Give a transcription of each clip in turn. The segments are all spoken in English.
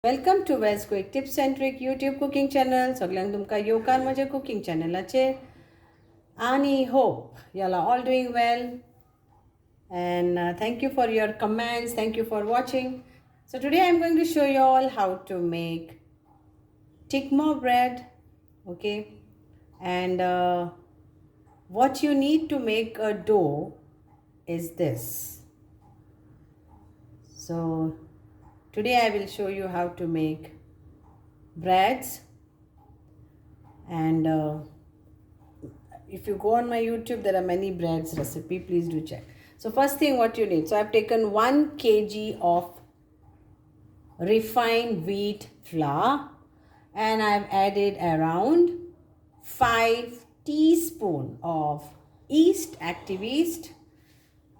Welcome to veg quick tips and trick YouTube cooking channel. सगळ्यांक तुमकां येवकार म्हज्या कुकिंग चॅनलाचेर आणि hope you all are all doing well and thank you for your comments, thank you for watching. So today I'm going to show you all how to make Tingmo bread, okay, and what you need to make a dough is this. So today I will show you how to make breads. And if you go on my YouTube, there are many breads recipe. Please do check. So first thing what you need. So I've taken 1 kg of refined wheat flour and I've added around 5 teaspoon of yeast, active yeast,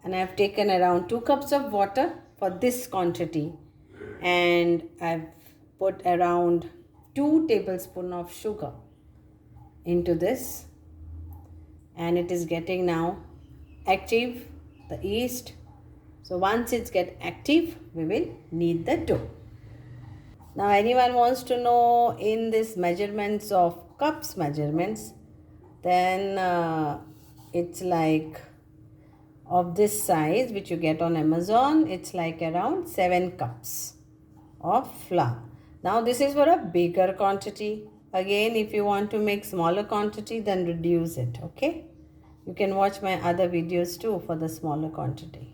and I've taken around 2 cups of water for this quantity, and I've put around 2 tablespoons of sugar into this, and it is getting now active, the yeast. So once it's get active, we will knead the dough. Now anyone wants to know in this measurements of cups measurements, then it's like of this size which you get on Amazon, it's like around 7 cups of flour. Now this is for a bigger quantity. Again, if you want to make smaller quantity, then reduce it, okay? You can watch my other videos too for the smaller quantity.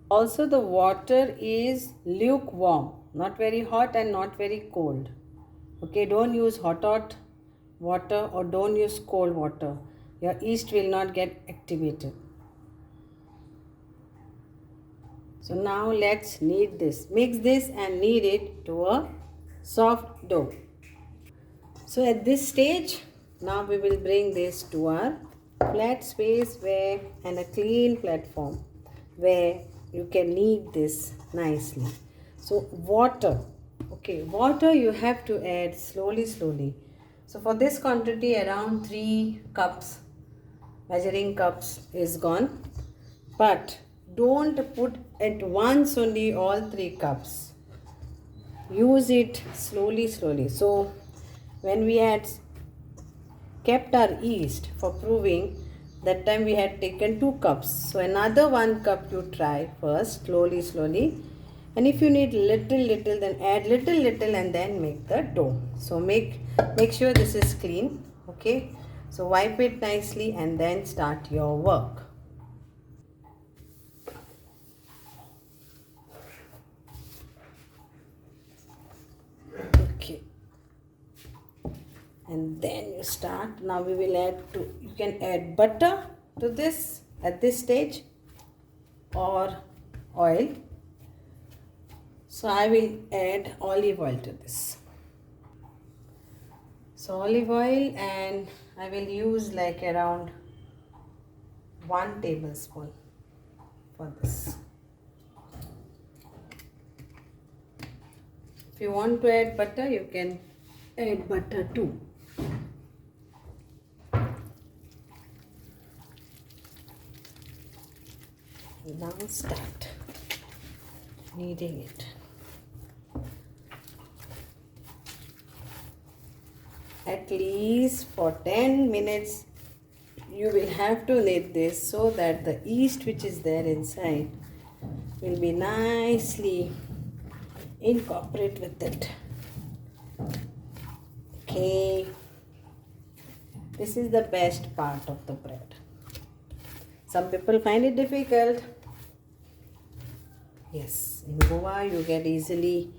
Also, the water is lukewarm, not very hot and not very cold. Okay, don't use hot water or don't use cold water. Your yeast will not get activated. So now let's knead this. Mix this and knead it to a soft dough. So at this stage, now we will bring this to our flat space where and a clean platform where you can knead this nicely. So water, okay, water you have to add slowly. So for this quantity around 3 cups, measuring cups is gone, but don't put at once only all 3 cups. Use it slowly. So when we had kept our yeast for proving, that time we had taken 2 cups. So another 1 cup you try first, slowly. And if you need little, then add little and then make the dough. So make sure this is clean, okay? So wipe it nicely and then start your work. Okay. And then you start. Now we will you can add butter to this at this stage or oil. So I will add olive oil to this. So olive oil, and I will use like around 1 tablespoon for this. If you want to add butter, you can add butter too. Now start kneading it. At least for 10 minutes you will have to knead this so that the yeast which is there inside will be nicely incorporate with it. Okay, this is the best part of the bread. Some people find it difficult. Yes, in Goa you get easily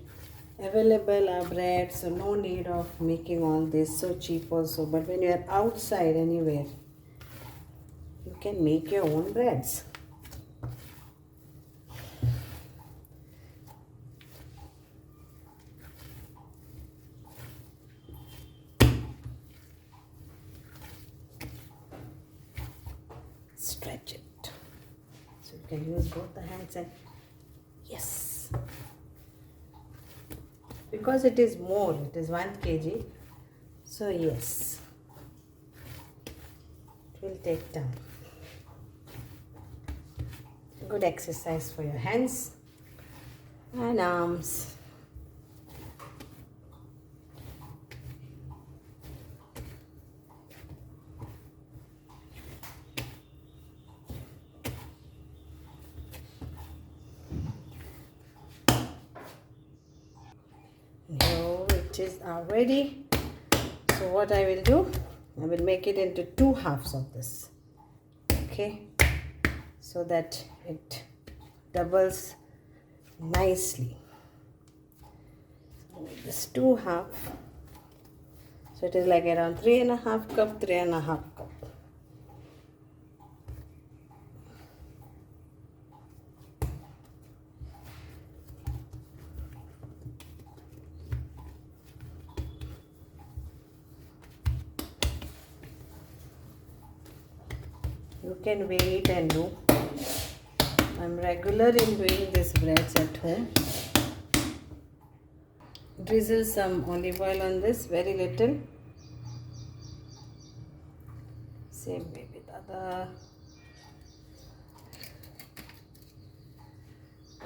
available bread, so no need of making all this, so cheap also. But when you are outside anywhere, you can make your own breads. Stretch it. So you can use both the hands, and yes, because it is more, it is 1 kg, so yes, it will take time. Good exercise for your hands and arms. sandwiches are ready. So what I will do, I will make it into 2 halves of this. Okay, so that it doubles nicely. So make this 2 half. So it is like around 3.5 cup, 3.5 cup. You can wait and do. I'm regular in doing these breads at home. Drizzle some olive oil on this, very little. Same way with other.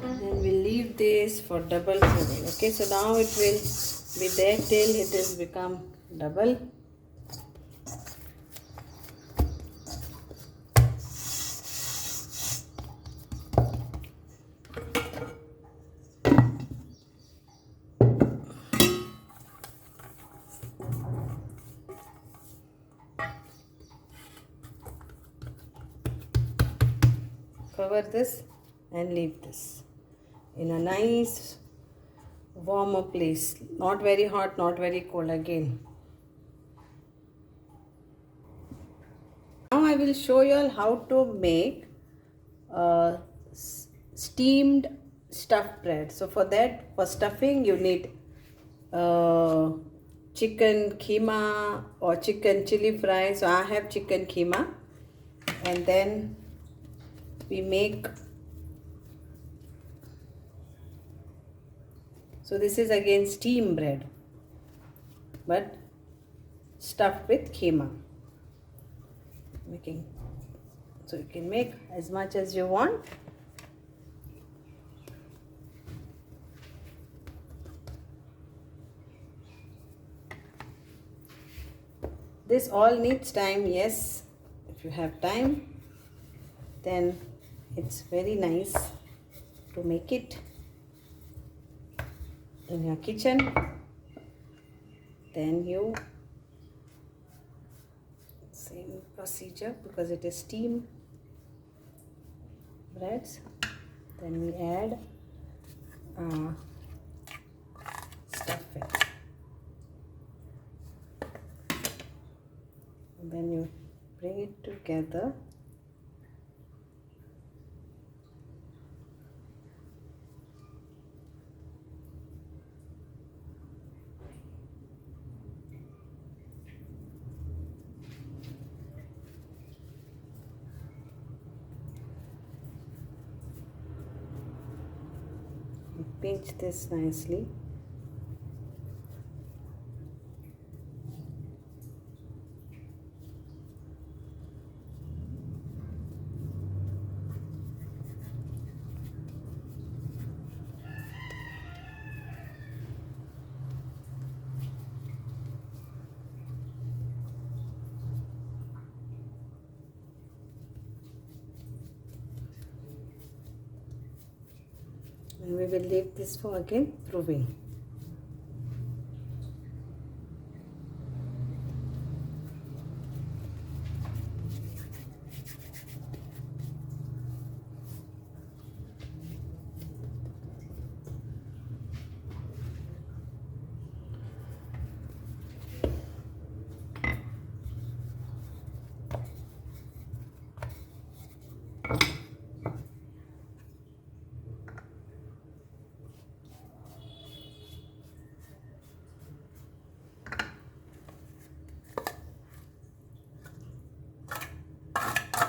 And then we'll leave this for double cooking. Okay, so now it will be there till it has become double. Cover this and leave this in a nice warmer place. Not very hot, not very cold again. Now I will show you all how to make steamed stuffed bread. So for that, for stuffing you need chicken keema or chicken chili fry. So I have chicken keema, and then we make, so this is again steam bread but stuffed with keema. Making, so you can make as much as you want. This all needs time, yes. If you have time, then it's very nice to make it in your kitchen. Then you, same procedure, because it is steam breads. Then we add stuffing. And then you bring it together. Pinch this nicely. And we will leave this for again proving.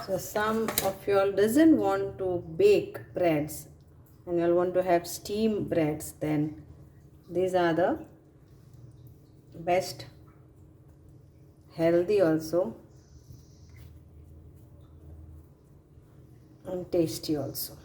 So some of you all doesn't want to bake breads and you all want to have steam breads, then these are the best, healthy also and tasty also.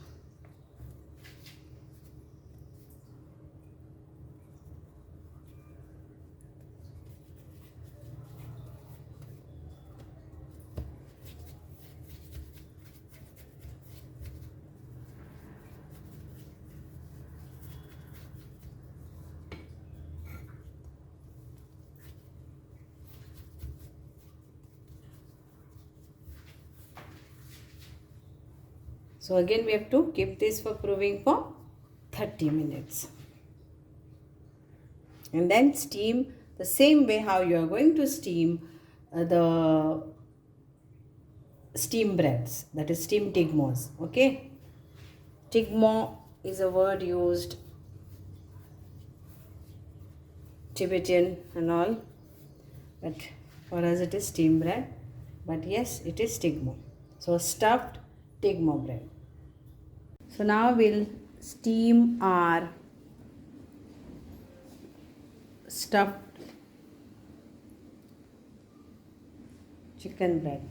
So again we have to keep this for proving for 30 minutes. And then steam the same way how you are going to steam the steam breads, that is steam tingmos. Okay, tingmo is a word used Tibetan and all, but for us it is steam bread, but yes, it is tingmo. So stuffed tingmo bread. So now we'll steam our stuffed chicken bread.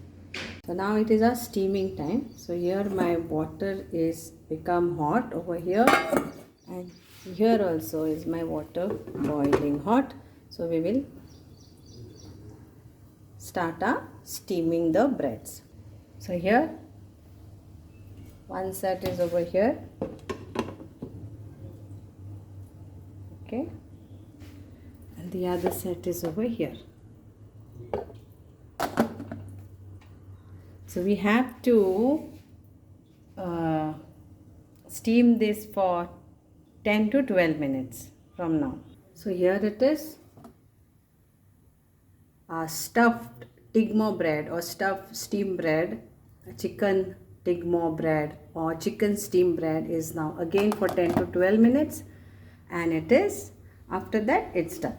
So now it is our steaming time. So here my water is become hot over here, and here also is my water boiling hot. So we will start our steaming the breads. So here one set is over here. Okay, and the other set is over here. So we have to steam this for 10 to 12 minutes from now. So here it is, our stuffed tingmo bread or stuffed steam bread, chicken tingmo bread or chicken steam bread is now again for 10 to 12 minutes, and it is, after that it's done.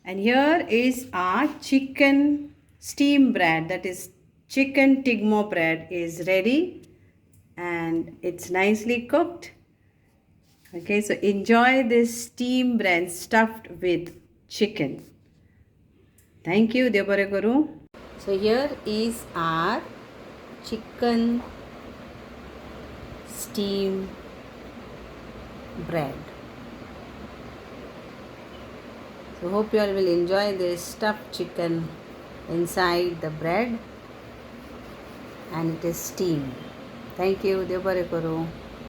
And here is our chicken steam bread, that is chicken tingmo bread is ready and it's nicely cooked. Okay, so enjoy this steam bread stuffed with chicken. Thank you, Devare Guru. So here is our chicken steam bread. So hope you all will enjoy this stuffed chicken inside the bread, and it is steamed. Thank you, Devare Guru.